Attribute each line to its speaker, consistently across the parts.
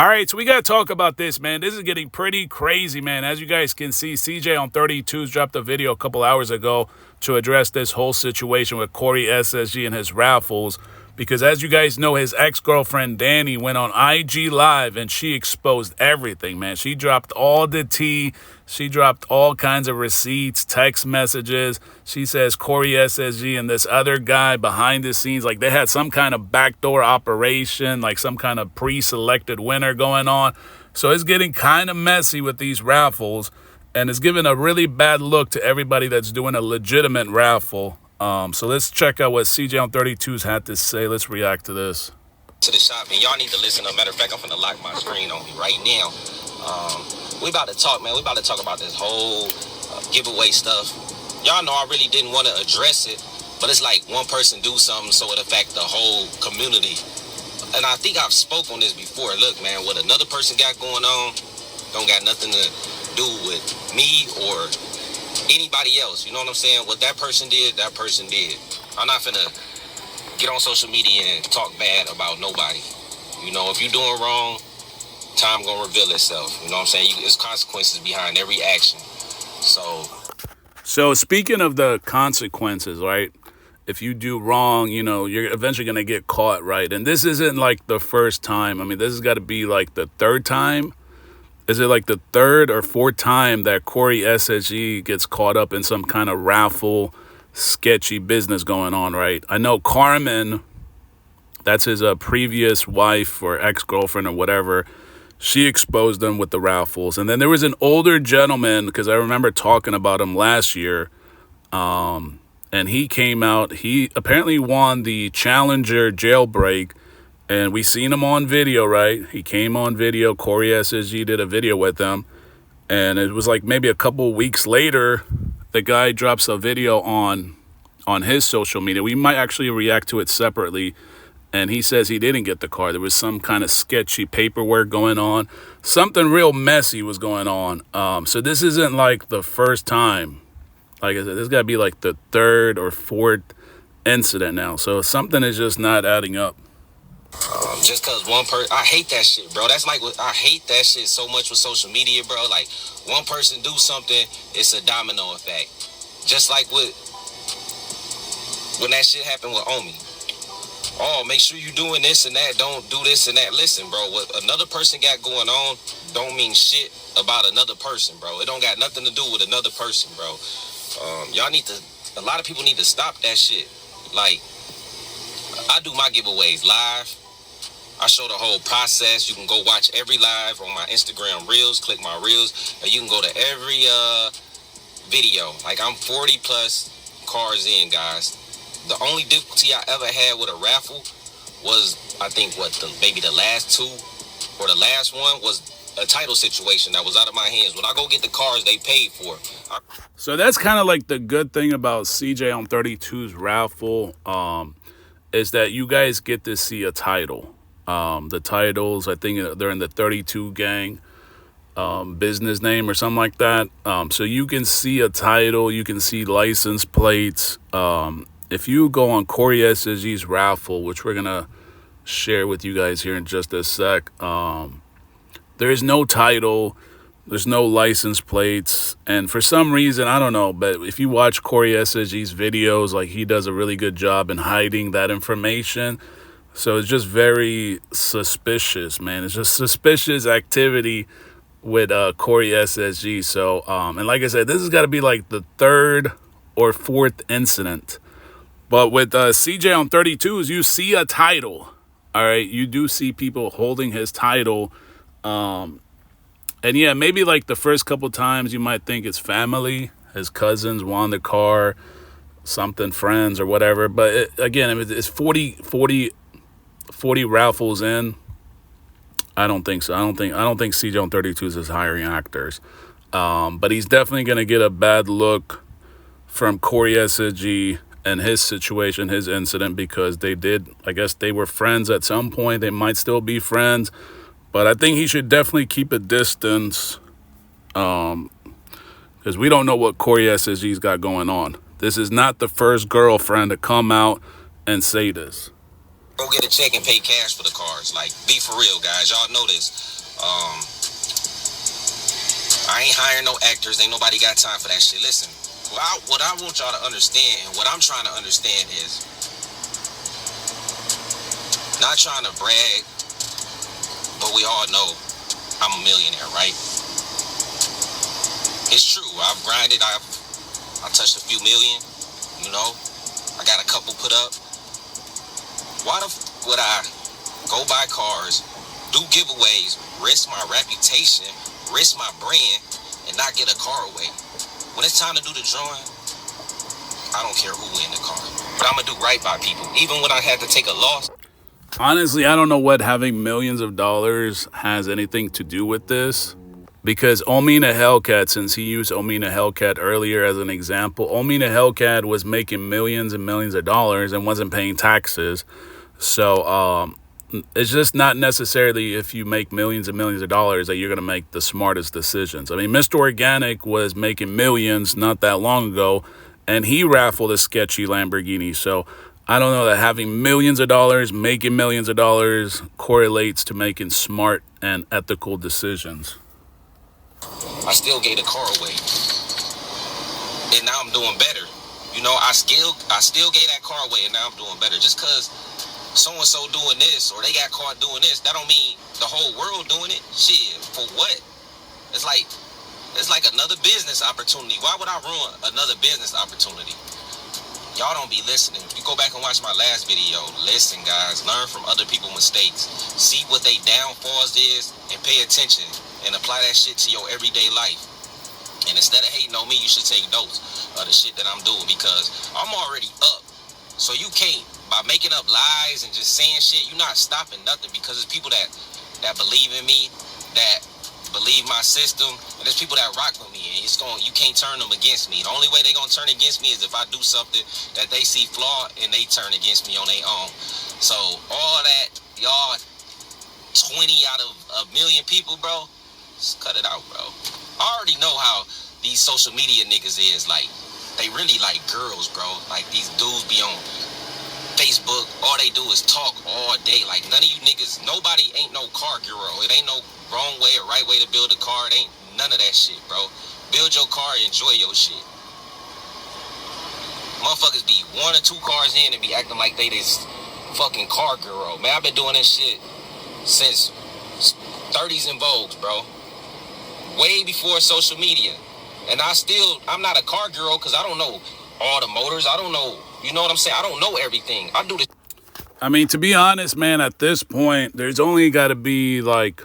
Speaker 1: All right, so we got to talk about this, man. This is getting pretty crazy, man. As you guys can see, CJ on 32's dropped a video a couple hours ago to address this whole situation with CoreySSG and his raffles. Because as you guys know, his ex-girlfriend, Danny, went on IG Live and she exposed everything, man. She dropped all the tea. She dropped all kinds of receipts, text messages. She says CoreySSG and this other guy behind the scenes, like they had some kind of backdoor operation, like some kind of pre-selected winner going on. So it's getting kind of messy with these raffles, and it's giving a really bad look to everybody that's doing a legitimate raffle. So let's check out what CJ on 32's had to say. Let's react to this.
Speaker 2: To the shop, and y'all need to listen. As a matter of fact, I'm finna lock my screen on me right now. We about to talk, man. We about to talk about this whole giveaway stuff. Y'all know I really didn't want to address it, but it's like one person do something so it affect the whole community. And I think I've spoke on this before. Look, man, what another person got going on don't got nothing to do with me or anybody else. You know what I'm saying? What that person did, that person did. I'm not finna get on social media and talk bad about nobody. You know, if you're doing wrong, time gonna reveal itself. You know what I'm saying? There's consequences behind every action.
Speaker 1: So speaking of the consequences, right? If you do wrong, you know, you're eventually gonna get caught, right? And this isn't like the first time. I mean, this has got to be like the third time. Is it like the third or fourth time that CoreySSG gets caught up in some kind of raffle, sketchy business going on, right? I know Carmen, that's his previous wife or ex-girlfriend or whatever, she exposed them with the raffles. And then there was an older gentleman, because I remember talking about him last year, and he came out. He apparently won the Challenger jailbreak, and we seen him on video, right? He came on video. CoreySSG did a video with him. And it was like maybe a couple weeks later, the guy drops a video on his social media. We might actually react to it separately. And he says he didn't get the car. There was some kind of sketchy paperwork going on. Something real messy was going on. So this isn't like the first time. Like I said, this got to be like the third or fourth incident now. So something is just not adding up.
Speaker 2: Just cause one person, I hate that shit, bro. That's like, I hate that shit so much with social media, bro. Like, one person do something, it's a domino effect. Just like when that shit happened with Omi. Oh, make sure you doing this and that. Don't do this and that. Listen, bro, what another person got going on don't mean shit about another person, bro. It don't got nothing to do with another person, bro. A lot of people need to stop that shit. Like, I do my giveaways live. I show the whole process. You can go watch every live on my Instagram Reels. Click my Reels. And you can go to every video. Like, I'm 40 plus cars in, guys. The only difficulty I ever had with a raffle was, I think, maybe the last two or the last one was a title situation that was out of my hands. When I go get the cars, they paid for.
Speaker 1: So that's kind of like the good thing about CJ on 32's raffle, is that you guys get to see a title. The titles, I think they're in the 32 gang business name or something like that. So you can see a title, you can see license plates. If you go on CoreySSG's raffle, which we're going to share with you guys here in just a sec, there is no title, there's no license plates. And for some reason, I don't know, but if you watch CoreySSG's videos, like, he does a really good job in hiding that information. So it's just very suspicious, man. It's just suspicious activity with CoreySSG. So, and like I said, this has got to be like the third or fourth incident. But with CJ on 32's, you see a title. All right, you do see people holding his title. And yeah, maybe like the first couple times you might think it's family, his cousins won the car, something, friends or whatever. But again, if it's 40 raffles in, I don't think so. I don't think CJ on 32's is hiring actors. But he's definitely going to get a bad look from CoreySSG and his situation, his incident, because I guess they were friends at some point. They might still be friends. But I think he should definitely keep a distance, because we don't know what CoreySSG's got going on. This is not the first girlfriend to come out and say this.
Speaker 2: Go get a check and pay cash for the cars. Like, be for real, guys. Y'all know this. I ain't hiring no actors. Ain't nobody got time for that shit. Listen, what I want y'all to understand, and what I'm trying to understand is, not trying to brag, but we all know I'm a millionaire, right? It's true. I've grinded. I touched a few million. You know, I got a couple put up. Why the would I go buy cars, do giveaways, risk my reputation, risk my brand, and not get a car away? When it's time to do the drawing, I don't care who in the car. But I'm going to do right by people. Even when I had to take a loss.
Speaker 1: Honestly, I don't know what having millions of dollars has anything to do with this. Because Omina Hellcat, since he used Omina Hellcat earlier as an example, Omina Hellcat was making millions and millions of dollars and wasn't paying taxes. So it's just not necessarily if you make millions and millions of dollars that you're going to make the smartest decisions. I mean, Mr. Organic was making millions not that long ago, and he raffled a sketchy Lamborghini. So I don't know that having millions of dollars, making millions of dollars correlates to making smart and ethical decisions.
Speaker 2: I still gave the car away, and now I'm doing better. You know, I still gave that car away, and now I'm doing better. Just because so-and-so doing this, or they got caught doing this, that don't mean the whole world doing it. Shit, for what? It's like another business opportunity. Why would I ruin another business opportunity? Y'all don't be listening. If you go back and watch my last video, listen, guys. Learn from other people's mistakes. See what they downfalls is, and pay attention, and apply that shit to your everyday life. And instead of hating on me, you should take notes of the shit that I'm doing, because I'm already up. So you can't, by making up lies and just saying shit, you're not stopping nothing, because there's people that believe in me, that believe my system, and there's people that rock with me, and you can't turn them against me. The only way they gonna turn against me is if I do something that they see flawed and they turn against me on their own. So all that, y'all 20 out of a million people, bro, just cut it out, bro. I already know how these social media niggas is. Like, they really like girls, bro. Like, these dudes be on Facebook, all they do is talk all day. Like, none of you niggas, nobody ain't no car guru. It ain't no wrong way or right way to build a car. It ain't none of that shit, bro. Build your car, enjoy your shit. Motherfuckers be 1 or 2 cars in and be acting like they this fucking car guru. Man, I've been doing this shit since 30's and Vogues, bro. Way before social media. And I'm not a car guru because I don't know all the motors. I don't know, you know what I'm saying? I don't know everything. I do this.
Speaker 1: I mean, to be honest, man, at this point, there's only got to be like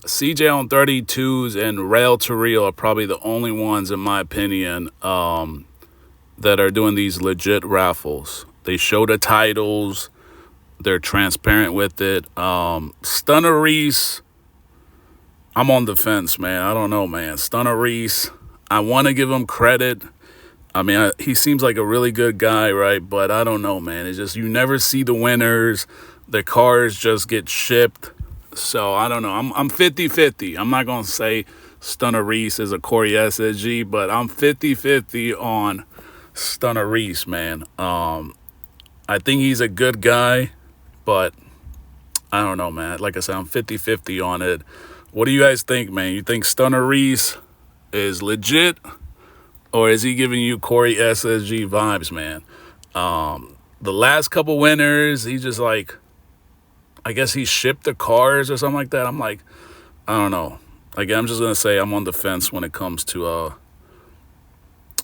Speaker 1: CJ on 32's and Rail to Real are probably the only ones, in my opinion, that are doing these legit raffles. They show the titles. They're transparent with it. Stunner Reese, I'm on the fence, man. I don't know, man. Stunner Reese, I want to give him credit. I mean, he seems like a really good guy, right? But I don't know, man. It's just you never see the winners. The cars just get shipped. So I don't know. I'm 50-50. I'm not going to say Stunner Reese is a CoreySSG, but I'm 50-50 on Stunner Reese, man. I think he's a good guy, but I don't know, man. Like I said, I'm 50-50 on it. What do you guys think, man? You think Stunner Reese is legit, or is he giving you CoreySSG vibes, man? The last couple winners, he just like, I guess he shipped the cars or something like that. I'm like, I don't know. Like, I'm just gonna say I'm on the fence when it comes to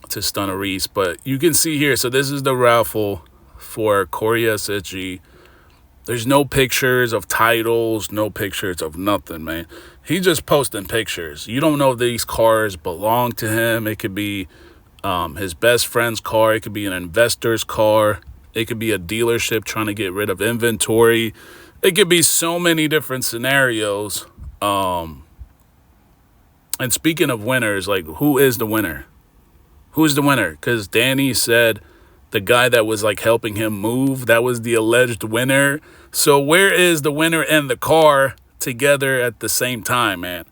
Speaker 1: Stunner Reese. But you can see here. So this is the raffle for CoreySSG. There's no pictures of titles, no pictures of nothing, man. He just posting pictures. You don't know if these cars belong to him. It could be his best friend's car. It could be an investor's car. It could be a dealership trying to get rid of inventory. It could be so many different scenarios. And speaking of winners, like, who is the winner? Who's the winner? Because Danny said the guy that was like helping him move, that was the alleged winner. So where is the winner and the car together at the same time, man?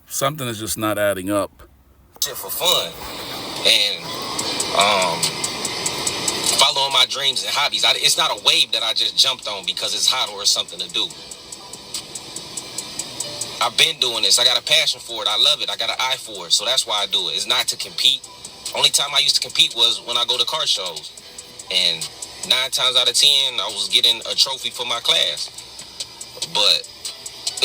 Speaker 1: Something is just not adding up.
Speaker 2: Shit for fun. And follow following my dreams and hobbies. It's not a wave that I just jumped on because it's hot or something to do. I've been doing this. I got a passion for it. I love it. I got an eye for it. So that's why I do it. It's not to compete. Only time I used to compete was when I go to car shows. And 9 times out of 10, I was getting a trophy for my class. But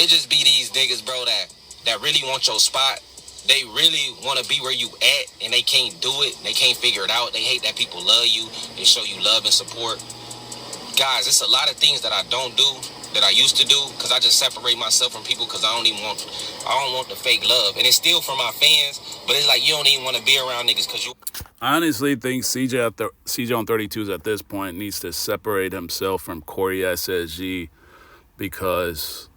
Speaker 2: it just be these niggas, bro, that really want your spot. They really want to be where you at, and they can't do it. They can't figure it out. They hate that people love you. They show you love and support. Guys, it's a lot of things that I don't do that I used to do because I just separate myself from people because I don't want the fake love. And it's still from my fans, but it's like you don't even want to be around niggas because you...
Speaker 1: I honestly think CJ on 32's at this point needs to separate himself from CoreySSG because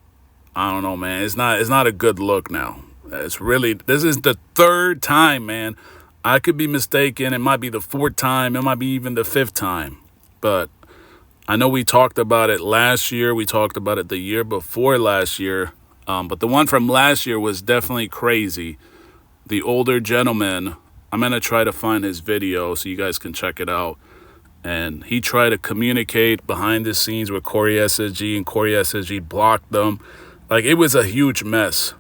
Speaker 1: I don't know, man. It's not a good look now. This is the 3rd time, man. I could be mistaken. It might be the 4th time. It might be even the 5th time. But I know we talked about it last year. We talked about it the year before last year. But the one from last year was definitely crazy. The older gentleman, I'm going to try to find his video so you guys can check it out. And he tried to communicate behind the scenes with CoreySSG, and CoreySSG blocked them. Like, it was a huge mess.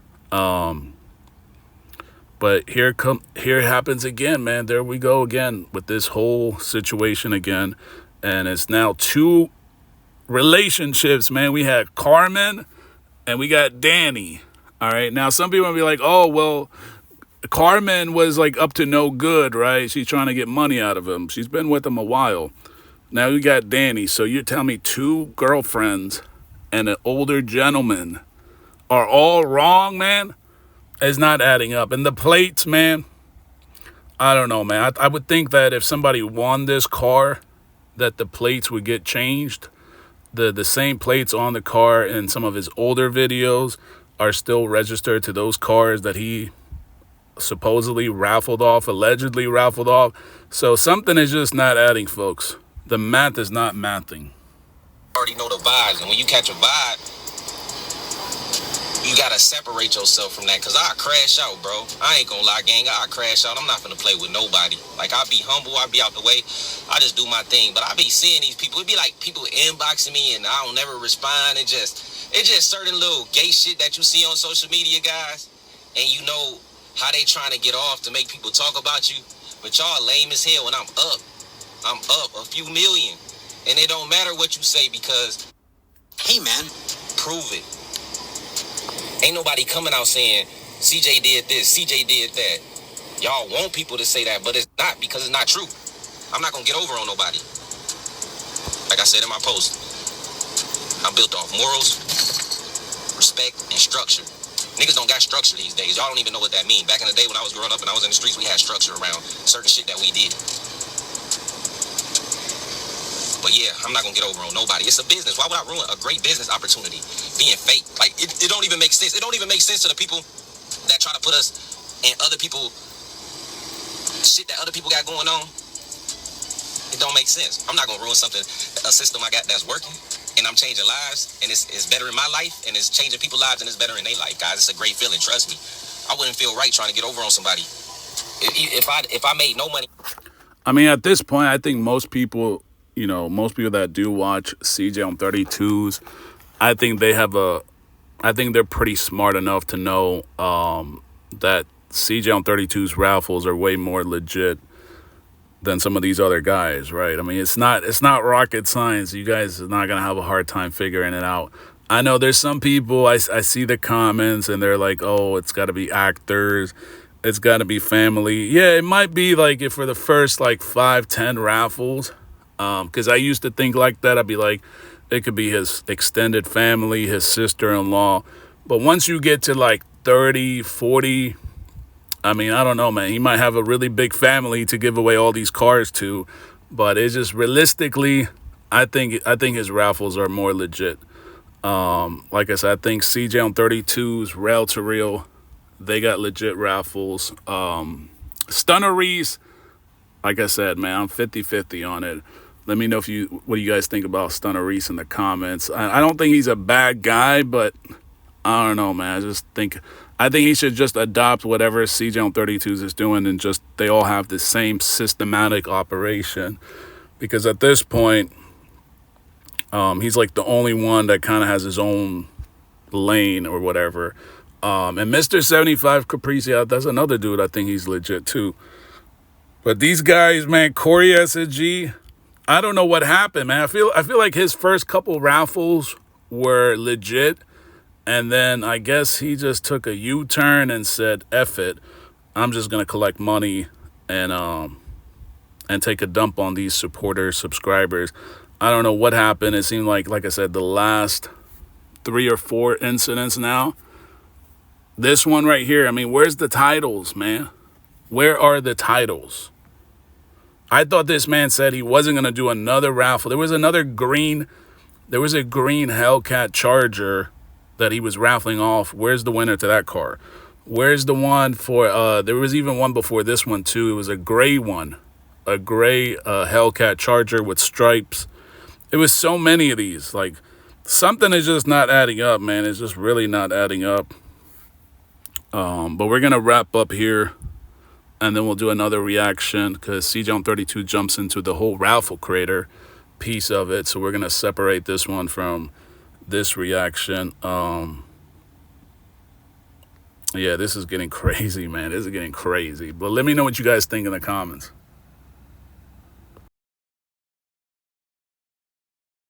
Speaker 1: But here it happens again, man. There we go again with this whole situation again. And it's now 2 relationships, man. We had Carmen and we got Danny. All right. Now, some people will be like, oh, well, Carmen was like up to no good, right? She's trying to get money out of him. She's been with him a while. Now we got Danny. So you're telling me 2 girlfriends and an older gentleman are all wrong, man? It's not adding up. And the plates, man, I don't know, man. I would think that if somebody won this car, that the plates would get changed. The same plates on the car in some of his older videos are still registered to those cars that he supposedly allegedly raffled off. So something is just not adding, folks. The math is not mathing.
Speaker 2: Already know the vibes, and when you catch a vibe, you gotta separate yourself from that, cause I crash out, bro. I ain't gonna lie, gang. I crash out. I'm not gonna play with nobody. Like, I'll be humble. I'll be out the way. I just do my thing. But I be seeing these people. It be like people inboxing me, and I don't never respond. It's just certain little gay shit that you see on social media, guys. And you know how they trying to get off to make people talk about you. But y'all lame as hell, and I'm up. I'm up a few million. And it don't matter what you say because, hey, man, prove it. Ain't nobody coming out saying CJ did this, CJ did that. Y'all want people to say that, but it's not, because it's not true. I'm not gonna get over on nobody. Like I said in my post, I'm built off morals, respect, and structure. Niggas don't got structure these days. Y'all don't even know what that means. Back in the day when I was growing up and I was in the streets, we had structure around certain shit that we did. But yeah, I'm not gonna get over on nobody. It's a business. Why would I ruin a great business opportunity being fake? Like, it don't even make sense. It don't even make sense to the people that try to put us in other people shit that other people got going on. It don't make sense. I'm not gonna ruin something, a system I got that's working, and I'm changing lives, and it's better in my life, and it's changing people's lives, and it's better in their life, guys. It's a great feeling. Trust me. I wouldn't feel right trying to get over on somebody if I made no money.
Speaker 1: I mean, at this point, I think most people that do watch CJ on 32's, I think they're pretty smart enough to know that CJ on 32's raffles are way more legit than some of these other guys, right? I mean, it's not rocket science. You guys are not going to have a hard time figuring it out. I know there's some people, I see the comments, and they're like, oh, it's got to be actors. It's got to be family. Yeah, it might be like if for the first like 5-10 raffles, because I used to think like that. I'd be like, it could be his extended family, his sister-in-law. But once you get to like 30, 40, I mean, I don't know, man. He might have a really big family to give away all these cars to. But it's just realistically, I think his raffles are more legit. Like I said, I think CJ on 32's, rail to reel, they got legit raffles. Stunner Reese, like I said, man, I'm 50-50 on it. Let me know what do you guys think about Stunner Reese in the comments. I don't think he's a bad guy, but I don't know, man. I think he should just adopt whatever CJ on 32's is doing, and just they all have the same systematic operation. because at this point, he's like the only one that kind of has his own lane or whatever. And Mr. 75 Caprice, that's another dude. I think he's legit too. But these guys, man, CoreySSG, I don't know what happened, man. I feel like his first couple raffles were legit, and then I guess he just took a U-turn and said, "F it, I'm just gonna collect money and take a dump on these supporters, subscribers." I don't know what happened. It seemed like I said, the last 3 or 4 incidents now. This one right here, I mean, where's the titles, man? Where are the titles? I thought this man said he wasn't going to do another raffle. There was a green Hellcat Charger that he was raffling off. Where's the winner to that car? Where's the one for, there was even one before this one too. It was a gray one, a gray Hellcat Charger with stripes. It was so many of these. Like, something is just not adding up, man. It's just really not adding up. But we're going to wrap up here, and then we'll do another reaction because CJ on 32 jumps into the whole raffle creator piece of it. So we're going to separate this one from this reaction. Yeah, this is getting crazy, man. This is getting crazy. But let me know what you guys think in the comments.